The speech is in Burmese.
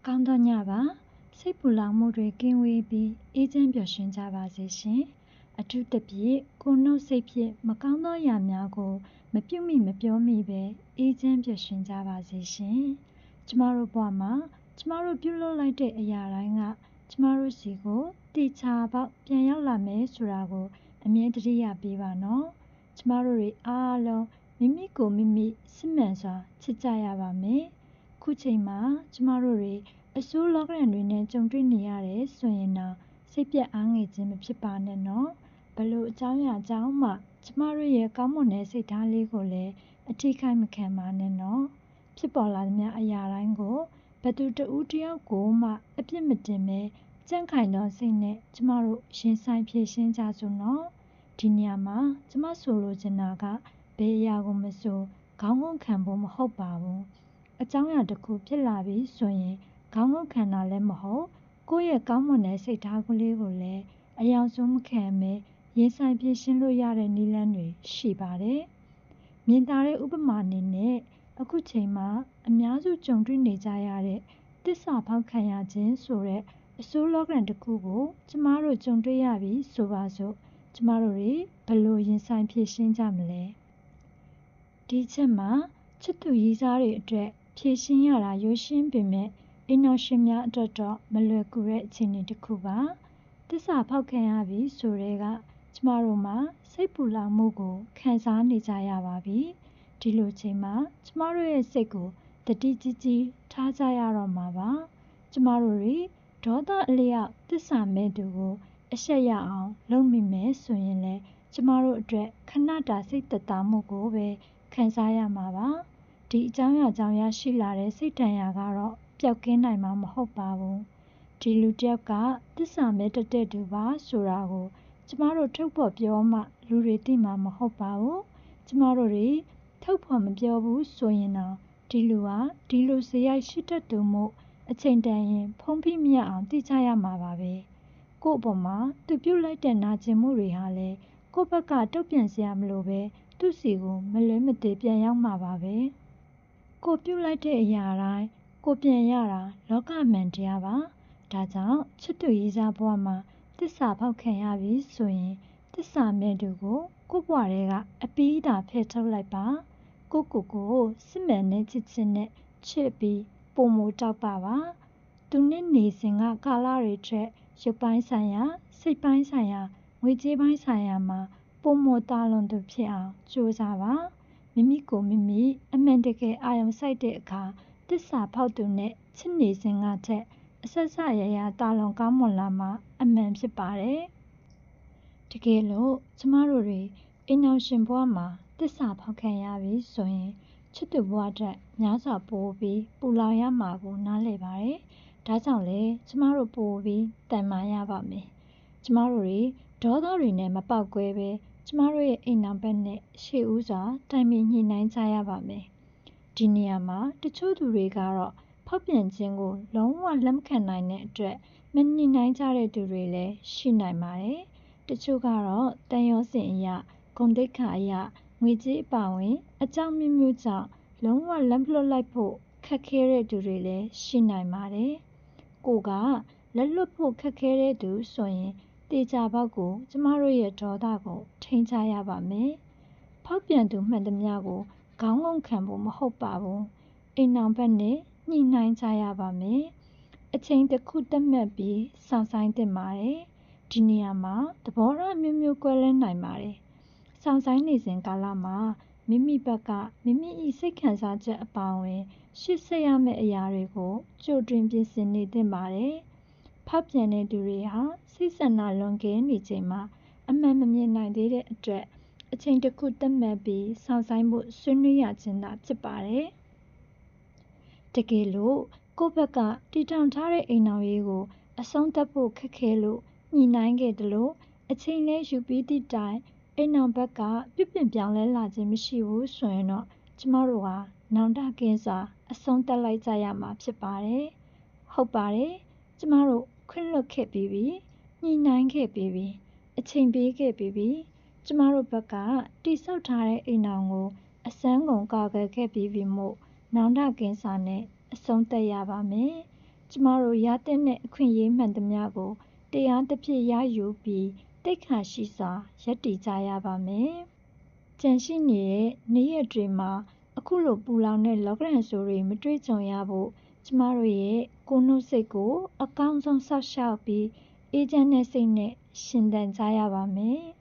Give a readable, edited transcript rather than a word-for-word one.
ကောင်းသောညပါစိတ်ပူလောင်မှုတွေကင်းဝေးပြီးအေးချမ်းပျော်ရွှင်ကြပါစေရှင်အထူးသဖြင့်ကိုယ်နှုတ်စိတ်ဖြင့်မကောင်းသောအရာများကိုမပြုမိမပြောမိပဲအေးချမ်းပျော်ရွှင်ကြပါစေရှင်ကျမတို့ဘဝမှာကျမတို့ပြုလုပ်လိုက်တဲ့အရာတိုင်းကကျမတို့စီကိုတေချာပေါက်ပြန်ရောက်လာမယ်ဆိုတာကိုအမြဲတရပေးပါနော်ကျမတို့တွေအားလုံးမိမိကိုမိမိစစ်မှန်စွာချစ်ကြရပါမယ်ခုချိန်မှာကျမတို့တွေအဆိုးလောကရန်တွေနဲ့ကြုံတွေ့နေရတယ်ဆိုရင်တော့စိတ်ပြတ်အားငယ်ခြင်းမဖြစ်ပါနဲ့နော်ဘလို့အကြောင်းအရာကြောင့်မှကျမတို့ရဲ့ကောင်းမွန်တဲ့စိတ်ထားလေးကိုလည်းအထိခိုက်မခံပါနဲ့နော်ဖြစ်ပေါ်လာသမျှအရာတိုင်းကိုဘသူတဦးတယောက်ကိုမှအပြစ်မတင်ပဲကြံ့ခိုင်သောစိတ်နဲ့ကျမတို့ရင်ဆိုင်ဖြေရှင်းကြစို့နော်ဒီနေရာမှာကျမဆိုလိုချင်တာကဘယ်အရာကိုမဆိုခေါင်းငုံခံဖို့မဟုတ်ပါဘူးအကြောင်းအရာတစ်ခုဖြစ်လာပြီဆိုရင်ခေါင်းငုံခံတာလည်းမဟုတ်ကိုယ့်ရဲ့ကောင်းမွန်တဲ့စိတ်ထားကလေးကိုလည်းအယောင်ဆုံးမခံပဲရင်ဆိုင်ဖြေရှင်းလို့ရတဲ့နည်းလမ်းတွေရှိပါတယ်မြင်သာတဲ့ဥပမာအနေနဲ့အခုချိန်မှာအများစုကြုံတွေ့နေကြရတဲ့သစ္စာဖောက်ခံရခြင်းဆိုတဲ့အဆိုးလောကရန်တစ်ခုကိုကျမတို့ကြုံတွေ့ရပြီဆိုပါစို့ကျမတို့တွေဘယ်လိုရင်ဆိုင်ဖြေရှင်းကြမလဲဒီချက်မှာချစ်သူရည်စားတွေအတွက်ဖြေရှင်းရတာရိုးရှင်းပေမဲ့အိမ်တော်ရှင်များအတွက်တော့မလွယ်ကူတဲ့အခြေအနေတစ်ခုပါသစ္စာဖောက်ခံရပြီဆိုတဲ့ကကျမတို့မှာစိတ်ပူလောင်မှုကိုခံစားနေကြရပါပြီဒီလိုချိန်မှာကျမတို့ရဲ့စိတ်ကိုတတိကြီးကြီးထားကြရတော့မှာပါကျမတို့တွေဒေါသအလျောက်သစ္စာမဲ့သူကိုအရှက်ရအောင်လုပ်မိမယ်ဆိုရင်လည်းကျမတို့အတွက်ခဏတာစိတ်သက်သာမှုကိုပဲခံစားရမှာပါဒီအကြောင်းအရာကြောင့်ရရှိလာတဲ့စိတ်ဒဏ်ရာကတော့ပျောက်ကင်းနိုင်မှာမဟုတ်ပါဘူးဒီလူတစ်ယောက်ကသစ္စာမဲ့တတ်တဲ့သူပါဆိုတာကိုကျမတို့ထုတ်ဖော်ပြောမှလူတွေသိမှာမဟုတ်ပါဘူးကျမတို့တွေထုတ်ဖော်မပြောဘူးဆိုရင်တော့ဒီလူဟာဒီလိုဇယိုက်ရှိတတ်သူမို့အချိန်တန်ရင်ဖုံးဖိမရအောင်သိချရမှာပါပဲကို့အပေါ်မှာသူပြုတ်လိုက်တဲ့နာကျင်မှုတွေဟာလည်းကိုယ့်ဘက်ကတုတ်ပြန်စရာမလိုပဲသူ့စီကိုမလွဲမသွေပြန်ရောက်မှာပါပဲကိုပြုတ်လိုက်တဲ့အရာတိုင်းကိုပြန်ရတာလောကမှန်တရားပါဒါကြောင့်ချစ်သူရည်စားဘဝမှာသစ္စာဖောက်ခံရပြီဆိုရင်သစ္စာမဲ့သူကိုကိုယ့်ဘဝထဲကအပီးသာဖယ်ထုတ်လိုက်ပါကိုစစ်မှန်တဲ့ချစ်ချင်းနဲ့ချစ်ပြီးပုံမတောက်ပါသူနဲ့နေစဉ်ကကာလတွေထက်ရုပ်ပိုင်းဆိုင်ရာစိတ်ပိုင်းဆိုင်ရာငွေကြေးပိုင်းဆိုင်ရာမှာပုံမတာလွန်သူဖြစ်အောင်ကြိုးစားပါမိမိကိုမိမိအမှန်တကယ်အာရုံစိုက်တဲ့အခါသစ္စာဖောက်သူနဲ့ချစ်နေစဉ်ကထက်အဆက်ဆက်ရရတာလွန်ကောင်းမွန်လာမှာအမှန်ဖြစ်ပါတယ်တကယ်လို့ကျမတို့တွေအိမ်အောင်ရှင်ဘဝမှာသစ္စာဖောက်ခံရပြီဆိုရင်ချစ်သူဘဝအတွက်များစွာပိုပြီးပူလောင်ရမှာကိုနားလည်ပါတယ်ဒါကြောင့်လေကျမတို့ပိုပြီးတန်မာရပါမယ်ကျမတို့တွေဒေါသတွေနဲ့မပေါက်ကွဲပဲကျမတို့ရဲ့အိမ်နောက်ဘက်နဲ့ရှေ့ဦးစွာတိုင်ပင်ညှိနှိုင်းကြရပါမယ်ဒီနေရာမှာတချို့သူတွေကတော့ဖောက်ပြန်ခြင်းကိုလုံးဝလက်မခံနိုင်တဲ့အတွက်မညှိနှိုင်းကြတဲ့သူတွေလည်းရှိနိုင်ပါတယ်တချို့ကတော့တန်ရောစင်အရာဂုဏ်သိက္ခာအရာငွေကြေးအပါဝင်အကြောင်းမျိုးမျိုးကြောင့်လုံးဝလက်လွတ်လိုက်ဖို့ခက်ခဲတဲ့သူတွေလည်းရှိနိုင်ပါတယ်ကိုကလက်လွတ်ဖို့ခက်ခဲတဲ့သူဆိုရင်တေချာပေါက်ကိုကျမတို့ရဲ့ဒေါသကိုထိန်းချရပါမယ်ဖောက်ပြန်သူမှန်သမျှကိုခေါင်းငုံခံဖို့မဟုတ်ပါဘူးအိမ်နောက်ဘက်နဲ့ညှိနှိုင်းကြရပါမယ်အချိန်တစ်ခုသတ်မှတ်ပြီးစောင့်ဆိုင်သင့်ပါတယ်ဒီနေရာမှာသဘောထားမျိုးမျိုးကွဲလွဲနိုင်ပါတယ်စောင့်ဆိုင်နေစဉ်ကာလမှာမိမိဘက်ကမိမိ၏စိတ်ခံစားချက်အပါအဝင်ရှေ့ဆက်ရမယ့်အရာတွေကိုကြိုတင်ပြင်ဆင်နေသင့်ပါတယ်ဖောက်ပြန်တဲ့သူတွေဟာစိတ်ဆန္ဒလွန်ကဲနေချိန်မှာအမှန်မမြင်နိုင်သေးတဲ့အတွက်အချိန်တစ်ခုသတ်မှတ်ပြီးစောင့်ဆိုင်ဖို့ဆွေးနွေးရခြင်းသာဖြစ်ပါတယ်တကယ်လို့ကိုယ့်ဘက်ကတည်ထောင်ထားတဲ့အိမ်တော်ရေးကိုအဆုံးသတ်ဖို့ခက်ခဲလို့ညှိနှိုင်းခဲ့တယ်လို့အချိန်လေးယူပြီးသည့်တိုင်အိမ်တော်ဘက်ကပြုပြင်ပြောင်းလဲလာခြင်းမရှိဘူးဆိုရင်တော့ကျမတို့ဟာနောင်တကင်းစွာအဆုံးသတ်လိုက်ကြရမှာဖြစ်ပါတယ်ဟုတ်ပါတယ်ကျမတို့ခွင့်လွှတ်ခဲ့ပြီးပြီညှိနှိုင်းခဲ့ပြီးပြီအချိန်ပေးခဲ့ပြီးပြီကျမတို့ဘက်ကတိဆောက်ထားတဲ့အိမ်တော်ကိုအစမ်းကုန်ကာကွယ်ခဲ့ပြီးပြီမို့နောင်တကင်းစွာနဲ့အဆုံးသတ်ရပါမယ် ကျမတို့ရသင့်တဲ့အခွင့်အရေးမှန်သမျှကိုတရားသဖြင့်ရယူပြီးသိက္ခာရှိစွာရပ်တည်ကြရပါမယ်။ကျန်ရှိနေတဲ့နေ့ရက်တွေမှာအခုလိုပူလောင်တဲ့လောကဓာတ်ဆိုးတွေမတွေ့ကြုံရဖို့ကျမတို့ရဲ့ကိုယ်နှုတ်စိတ်ကိုအကောင်းဆုံးစောင့်ရှောက်ပြီးအေးချမ်းတဲ့စိတ်နဲ့ရှင်သန်ကြရပါမယ်။